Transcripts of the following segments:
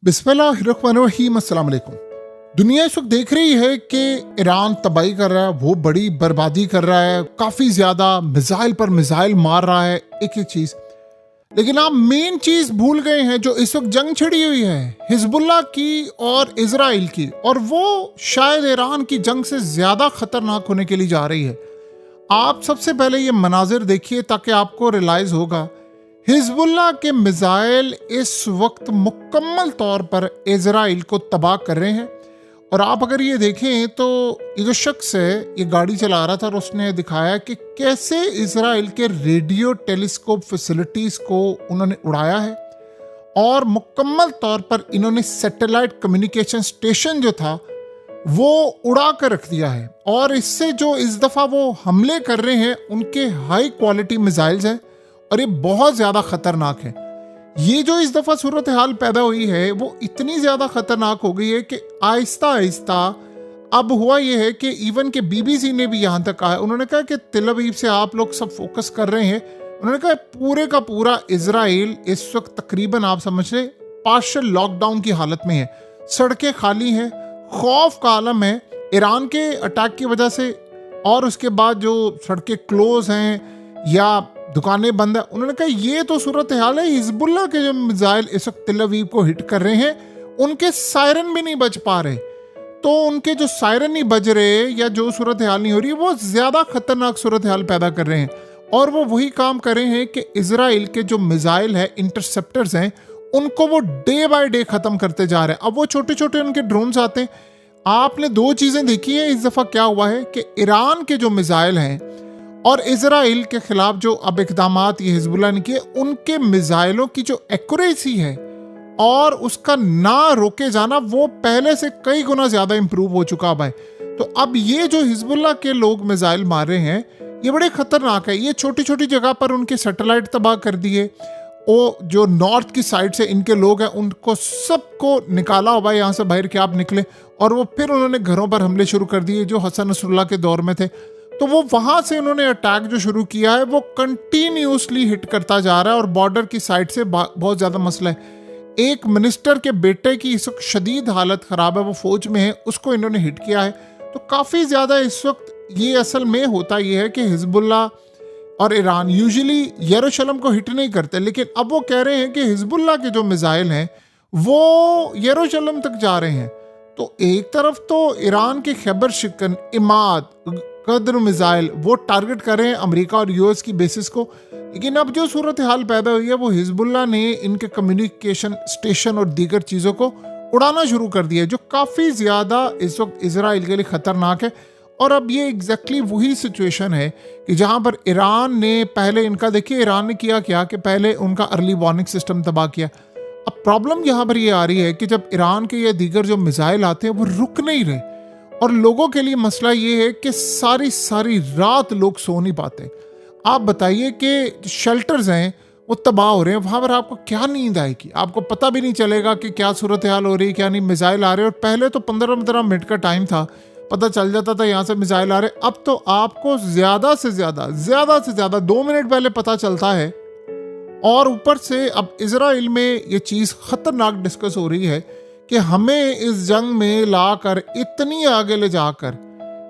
बिस्मिल्लाहिर्रहमानिर्रहीम, अस्सलाम वालेकुम। दुनिया इस वक्त देख रही है कि ईरान तबाही कर रहा है, वो बड़ी बर्बादी कर रहा है, काफ़ी ज़्यादा मिसाइल पर मिसाइल मार रहा है, एक एक चीज़। लेकिन आप मेन चीज़ भूल गए हैं जो इस वक्त जंग छिड़ी हुई है हिजबुल्लाह की और इजराइल की, और वो शायद ईरान की जंग से ज़्यादा खतरनाक होने के लिए जा रही है। आप सबसे पहले ये मनाजिर देखिए ताकि आपको रियलाइज़ होगा हिजबुल्लाह के मिसाइल इस वक्त मुकम्मल तौर पर इजराइल को तबाह कर रहे हैं। और आप अगर ये देखें तो ये जो शख्स है ये गाड़ी चला रहा था और उसने दिखाया कि कैसे इजराइल के रेडियो टेलीस्कोप फैसिलिटीज़ को उन्होंने उड़ाया है, और मुकम्मल तौर पर इन्होंने सैटेलाइट कम्युनिकेशन स्टेशन जो था वो उड़ा कर रख दिया है। और इससे जो इस दफ़ा वो हमले कर रहे हैं उनके हाई क्वालिटी मिसाइल्स हैं और ये बहुत ज़्यादा ख़तरनाक है। ये जो इस दफ़ा सूरत हाल पैदा हुई है वो इतनी ज़्यादा ख़तरनाक हो गई है कि आहिस्ता आहिस्ता अब हुआ ये है कि इवन के बीबीसी ने भी यहाँ तक कहा है, उन्होंने कहा कि तेल अवीव से आप लोग सब फोकस कर रहे हैं, उन्होंने कहा पूरे का पूरा इजराइल इस वक्त तकरीबन आप समझ रहे पार्शल लॉकडाउन की हालत में है। सड़कें खाली हैं, खौफ का आलम है ईरान के अटैक की वजह से, और उसके बाद जो सड़कें क्लोज हैं या दुकानें बंद है। उन्होंने कहा ये तो सूरत हाल है, हिजबुल्लाह के जो मिसाइल इस वक्त तेल अवीव को हिट कर रहे हैं उनके सायरन भी नहीं बज पा रहे, तो उनके जो सायरन नहीं बज रहे या जो सूरत हाल नहीं हो रही वो ज़्यादा खतरनाक सूरत हाल पैदा कर रहे हैं। और वो वही काम कर रहे हैं कि इजराइल के जो मिसाइल है इंटरसेप्टर्स हैं उनको वो डे बाय डे ख़त्म करते जा रहे हैं। अब वो छोटे छोटे उनके ड्रोन्स आते हैं। आपने दो चीज़ें देखी है इस दफ़ा क्या हुआ है कि ईरान के जो मिसाइल हैं और इजराइल के खिलाफ जो अब इक़दामात ये हिजबुल्लाह ने किए, उनके मिसाइलों की जो एक्यूरेसी है और उसका ना रोके जाना वो पहले से कई गुना ज़्यादा इंप्रूव हो चुका है। तो अब ये जो हिजबुल्लाह के लोग मिसाइल मार रहे हैं ये बड़े ख़तरनाक है। ये छोटी छोटी जगह पर उनके सैटेलाइट तबाह कर दिए, वो जो नॉर्थ की साइड से इनके लोग हैं उनको सबको निकाला हुआ है यहाँ से बाहर के आप निकले, और वो फिर उन्होंने घरों पर हमले शुरू कर दिए जो हसन नसरुल्लाह के दौर में थे। तो वो वहाँ से उन्होंने अटैक जो शुरू किया है वो कंटिन्यूसली हिट करता जा रहा है, और बॉर्डर की साइड से बहुत ज़्यादा मसला है। एक मिनिस्टर के बेटे की इस वक्त शदीद हालत ख़राब है, वो फ़ौज में है, उसको इन्होंने हिट किया है। तो काफ़ी ज़्यादा इस वक्त ये असल में होता ये है कि हिजबुल्लाह और ईरान यूजुअली यरूशलेम को हिट नहीं करते, लेकिन अब वो कह रहे हैं कि हिजबुल्लाह के जो मिसाइल हैं वो यरूशलेम तक जा रहे हैं। तो एक तरफ तो ईरान के खैबर शिकन, इमाद, कद्र मिसाइल वो टारगेट कर रहे हैं अमेरिका और यूएस की बेसिस को, लेकिन अब जो सूरत हाल पैदा हुई है वो हिजबुल्लाह ने इनके कम्युनिकेशन स्टेशन और दीगर चीज़ों को उड़ाना शुरू कर दिया है जो काफ़ी ज़्यादा इस वक्त इजराइल के लिए ख़तरनाक है। और अब ये एग्जैक्टली वही सिचुएशन है कि जहाँ पर ईरान ने पहले इनका देखिए ईरान ने किया क्या कि पहले उनका अर्ली वार्निंग सिस्टम तबाह किया। अब प्रॉब्लम यहाँ पर ये आ रही है कि जब ईरान के ये दीगर जो मिसाइल आते हैं वो रुक नहीं रहे, और लोगों के लिए मसला ये है कि सारी सारी रात लोग सो नहीं पाते। आप बताइए कि शेल्टर्स हैं वो तबाह हो रहे हैं, वहाँ पर आपको क्या नींद आएगी, आपको पता भी नहीं चलेगा कि क्या सूरत हाल हो रही है क्या नहीं। मिसाइल आ रहे हैं, और पहले तो 15-15 मिनट का टाइम था, पता चल जाता था यहाँ से मिसाइल आ रहे। अब तो आपको ज़्यादा से ज़्यादा 2 मिनट पहले पता चलता है। और ऊपर से अब इजराइल में ये चीज़ ख़तरनाक डिस्कस हो रही है कि हमें इस जंग में लाकर इतनी आगे ले जाकर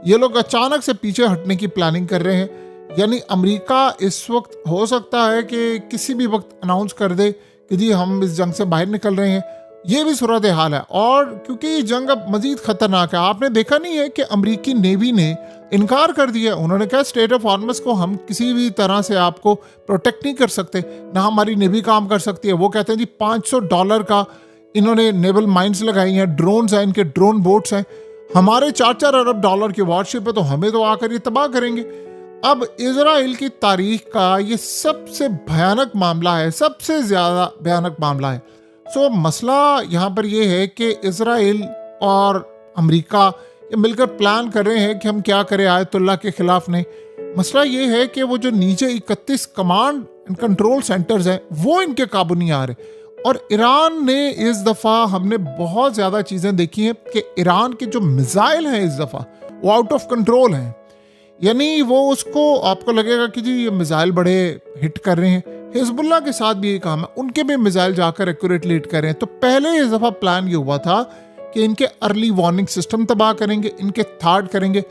ये लोग अचानक से पीछे हटने की प्लानिंग कर रहे हैं। यानी अमेरिका इस वक्त हो सकता है कि किसी भी वक्त अनाउंस कर दे कि जी हम इस जंग से बाहर निकल रहे हैं। ये भी सूरत हाल है, और क्योंकि ये जंग अब मज़ीद ख़तरनाक है। आपने देखा नहीं है कि अमेरिकी नेवी ने इनकार कर दिया, उन्होंने कहा स्टेट ऑफ हॉर्मस को हम किसी भी तरह से आपको प्रोटेक्ट नहीं कर सकते, ना हमारी नेवी काम कर सकती है। वो कहते हैं जी $500 का इन्होंने नेवल माइंस लगाई हैं, ड्रोन्स हैं, इनके ड्रोन बोट्स हैं, हमारे $4-4 अरब की वॉरशिप है, तो हमें तो आकर ये तबाह करेंगे। अब इजराइल की तारीख का ये सबसे भयानक मामला है, सबसे ज़्यादा भयानक मामला है। सो मसला यहाँ पर ये है कि इजराइल और अमेरिका ये मिलकर प्लान कर रहे हैं कि हम क्या करें आयतुल्लाह के ख़िलाफ़ नहीं। मसला ये है कि वो जो नीचे 31 कमांड एंड कंट्रोल सेंटर्स हैं वो इनके काबू नहीं आ रहे। और ईरान ने इस दफ़ा हमने बहुत ज़्यादा चीज़ें देखी हैं कि ईरान के जो मिसाइल हैं इस दफ़ा वो आउट ऑफ कंट्रोल हैं। यानी वो उसको आपको लगेगा कि जी ये मिसाइल बड़े हिट कर रहे हैं, हिजबुल्ला के साथ भी यही काम है, उनके भी मिसाइल जाकर एक्यूरेटली हिट करें। तो पहले इस दफा प्लान ये हुआ था कि इनके अर्ली वार्निंग सिस्टम तबाह करेंगे, इनके थार्ड करेंगे।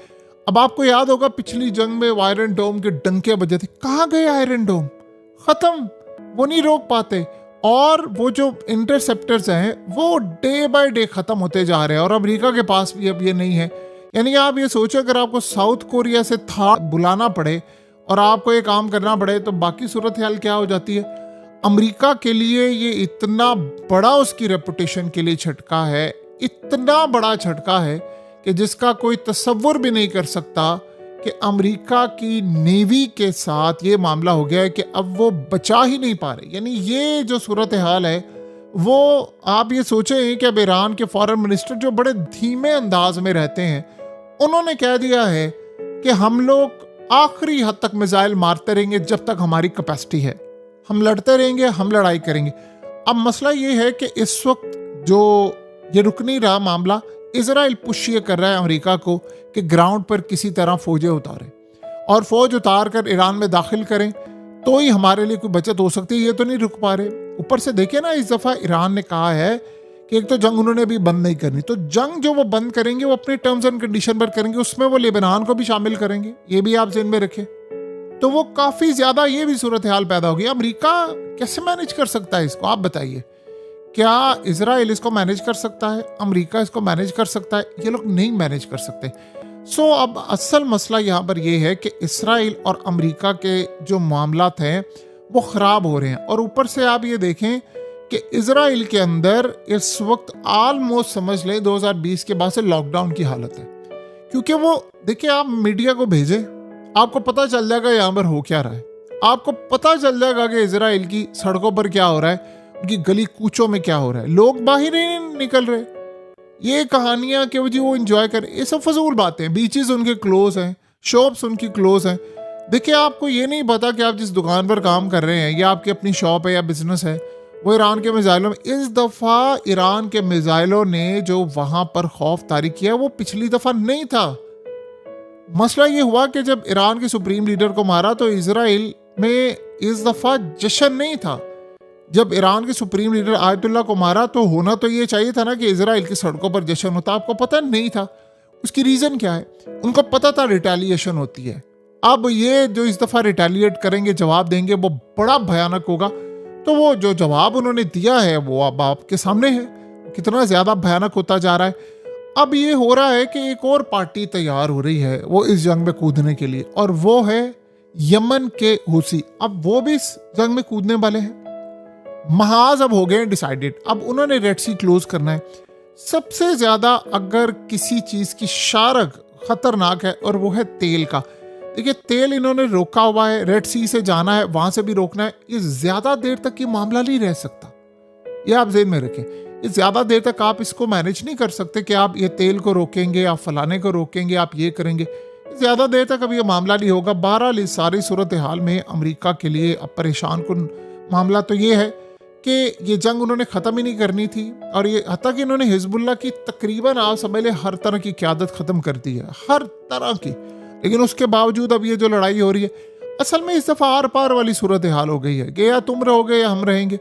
अब आपको याद होगा पिछली जंग में आयरन डोम के डंके बजे थे, कहाँ गए आयरन डोम? खत्म, वो नहीं रोक पाते। और वो जो इंटरसेप्टर्स हैं वो डे बाय डे खत्म होते जा रहे हैं, और अमेरिका के पास भी अब ये नहीं है। यानी आप ये सोचो, अगर आपको साउथ कोरिया से था बुलाना पड़े और आपको ये काम करना पड़े तो बाकी सूरत हाल क्या हो जाती है। अमेरिका के लिए ये इतना बड़ा उसकी रेपुटेशन के लिए झटका है, इतना बड़ा झटका है कि जिसका कोई तसव्वुर भी नहीं कर सकता कि अमेरिका की नेवी के साथ ये मामला हो गया है कि अब वो बचा ही नहीं पा रहे। यानी ये जो सूरत हाल है वो आप ये सोचें कि अब ईरान के फॉरेन मिनिस्टर जो बड़े धीमे अंदाज में रहते हैं, उन्होंने कह दिया है कि हम लोग आखिरी हद तक मिसाइल मारते रहेंगे जब तक हमारी कैपेसिटी है, हम लड़ते रहेंगे, हम लड़ाई करेंगे। अब मसला ये है कि इस वक्त जो ये रुक नहीं रहा मामला, इजराइल पुश ये कर रहा है अमेरिका को कि ग्राउंड पर किसी तरह फौजें उतारें और फौज उतार कर ईरान में दाखिल करें तो ही हमारे लिए कोई बचत हो सकती है। ये तो नहीं रुक पा रहे। ऊपर से देखिए ना, इस दफ़ा ईरान ने कहा है कि एक तो जंग उन्होंने अभी बंद नहीं करनी, तो जंग जो वो बंद करेंगे वो अपने टर्म्स एंड कंडीशन पर करेंगे, उसमें वो लेबनान को भी शामिल करेंगे, ये भी आप ज़हन में रखें। तो वो काफ़ी ज़्यादा ये भी सूरत हाल पैदा हो गई। अमेरिका कैसे मैनेज कर सकता है इसको, आप बताइए? क्या इजराइल इसको मैनेज कर सकता है? अमेरिका इसको मैनेज कर सकता है? ये लोग नहीं मैनेज कर सकते। सो अब असल मसला यहाँ पर ये है कि इसराइल और अमेरिका के जो मामलात हैं वो ख़राब हो रहे हैं। और ऊपर से आप ये देखें कि इजराइल के अंदर इस वक्त आलमोस्ट समझ लें 2020 के बाद से लॉकडाउन की हालत है। क्योंकि वो देखिए, आप मीडिया को भेजें, आपको पता चल जाएगा यहाँ पर हो क्या रहा है। आपको पता चल जाएगा कि इजराइल की सड़कों पर क्या हो रहा है, उनकी गली कूचों में क्या हो रहा है, लोग बाहर ही नहीं निकल रहे। ये कहानियां कि जी वो एंजॉय करें, ये सब फजूल बातें। बीचेस उनके क्लोज हैं, शॉप्स उनकी क्लोज हैं। देखिए, आपको ये नहीं पता कि आप जिस दुकान पर काम कर रहे हैं या आपकी अपनी शॉप है या बिजनेस है, वो ईरान के मिसाइलों में, इस दफ़ा ईरान के मिसाइलों ने जो वहाँ पर खौफ तारी किया वो पिछली दफ़ा नहीं था। मसला ये हुआ कि जब ईरान के सुप्रीम लीडर को मारा तो इजराइल में इस दफ़ा जश्न नहीं था। जब ईरान के सुप्रीम लीडर आयतुल्ला को मारा तो होना तो ये चाहिए था ना कि इजराइल की सड़कों पर जश्न होता। आपको पता नहीं था। उसकी रीज़न क्या है? उनको पता था रिटेलिएशन होती है। अब ये जो इस दफ़ा रिटेलिएट करेंगे, जवाब देंगे, वो बड़ा भयानक होगा। तो वो जो जवाब उन्होंने दिया है वो अब आपके सामने है, कितना ज़्यादा भयानक होता जा रहा है। अब ये हो रहा है कि एक और पार्टी तैयार हो रही है वो इस जंग में कूदने के लिए, और वो है यमन के हुसी। अब वो भी इस जंग में कूदने वाले हैं। महाज अब हो गए डिसाइडेड। अब उन्होंने रेड सी क्लोज करना है। सबसे ज्यादा अगर किसी चीज की शारक खतरनाक है और वो है तेल का। देखिए, तेल इन्होंने रोका हुआ है, रेड सी से जाना है, वहां से भी रोकना है। ये ज्यादा देर तक ये मामला नहीं रह सकता, ये आप जेहन में रखें। ये ज्यादा देर तक आप इसको मैनेज नहीं कर सकते कि आप ये तेल को रोकेंगे, आप फलाने को रोकेंगे, आप ये करेंगे। ज्यादा देर तक अब ये मामला नहीं होगा। बहरहाल इस सारी सूरत हाल में अमेरिका के लिए अब परेशान कुन मामला तो ये है कि ये जंग उन्होंने ख़त्म ही नहीं करनी थी, और ये हत्ता कि इन्होंने हिजबुल्ला की तकरीबन आप समझ लें हर तरह की क़यादत ख़त्म कर दी है, हर तरह की। लेकिन उसके बावजूद अब ये जो लड़ाई हो रही है, असल में इस दफ़ा आर पार वाली सूरत हाल हो गई है कि या तुम रहोगे या हम रहेंगे।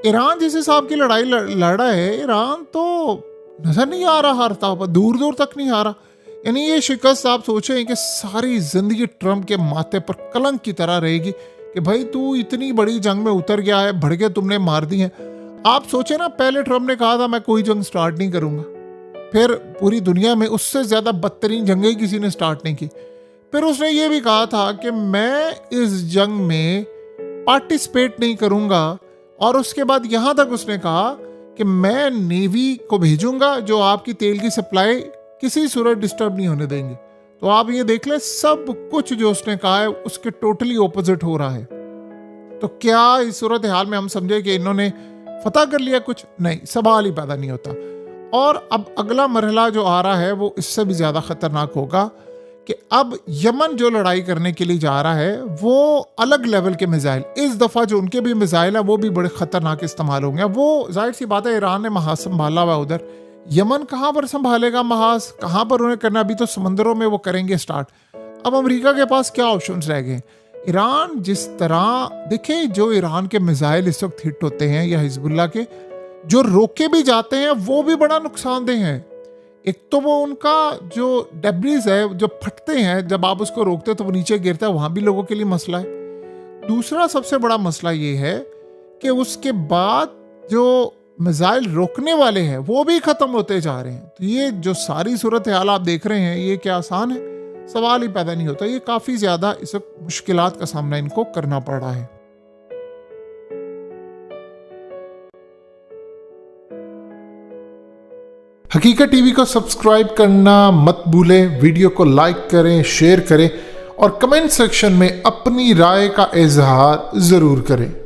ईरान जिस हिसाब की लड़ाई लड़ रहा है, ईरान तो नज़र नहीं आ रहा हारता हुआ, दूर दूर तक नहीं हारा। यानी ये शिकस्त आप सोचें कि सारी ज़िंदगी ट्रंप के माथे पर कलंक की तरह रहेगी कि भाई तू इतनी बड़ी जंग में उतर गया है, भड़के तुमने मार दी हैं। आप सोचे ना, पहले ट्रंप ने कहा था मैं कोई जंग स्टार्ट नहीं करूंगा, फिर पूरी दुनिया में उससे ज़्यादा बदतरीन जंगें ही किसी ने स्टार्ट नहीं की। फिर उसने ये भी कहा था कि मैं इस जंग में पार्टिसिपेट नहीं करूंगा, और उसके बाद यहाँ तक उसने कहा कि मैं नेवी को भेजूंगा जो आपकी तेल की सप्लाई किसी सूरत डिस्टर्ब नहीं होने देंगे। तो आप ये देख लें, सब कुछ जो उसने कहा है उसके टोटली ऑपोजिट हो रहा है। तो क्या इस सूरत हाल में हम समझे कि इन्होंने फतह कर लिया? कुछ नहीं, सवाल ही पैदा नहीं होता। और अब अगला मरहला जो आ रहा है वो इससे भी ज़्यादा ख़तरनाक होगा कि अब यमन जो लड़ाई करने के लिए जा रहा है वो अलग लेवल के मिसाइल, इस दफ़ा जो उनके भी मिसाइल है वो भी बड़े ख़तरनाक इस्तेमाल होंगे। वो जाहिर सी बात है, ईरान ने महाज संभाला हुआ उधर, यमन कहाँ पर संभालेगा महाज, कहाँ पर उन्हें करना? अभी तो समंदरों में वो करेंगे स्टार्ट। अब अमेरिका के पास क्या ऑप्शंस रह गए ईरान जिस तरह देखे, जो ईरान के मिसाइल इस वक्त हिट होते हैं या हिजबुल्लाह के, जो रोके भी जाते हैं वो भी बड़ा नुकसानदेह हैं। एक तो वो उनका जो डेब्रिज है, जो फटते हैं, जब आप उसको रोकते हो तो वो नीचे गिरता है, वहां भी लोगों के लिए मसला है। दूसरा सबसे बड़ा मसला ये है कि उसके बाद जो मिसाइल रोकने वाले हैं वो भी खत्म होते जा रहे हैं। तो ये जो सारी सूरत हाल आप देख रहे हैं, ये क्या आसान है? सवाल ही पैदा नहीं होता। ये काफी ज्यादा इस वक्त मुश्किलात का सामना इनको करना पड़ रहा है। हकीकत टीवी को सब्सक्राइब करना मत भूलें, वीडियो को लाइक करें, शेयर करें और कमेंट सेक्शन में अपनी राय का इजहार जरूर करें।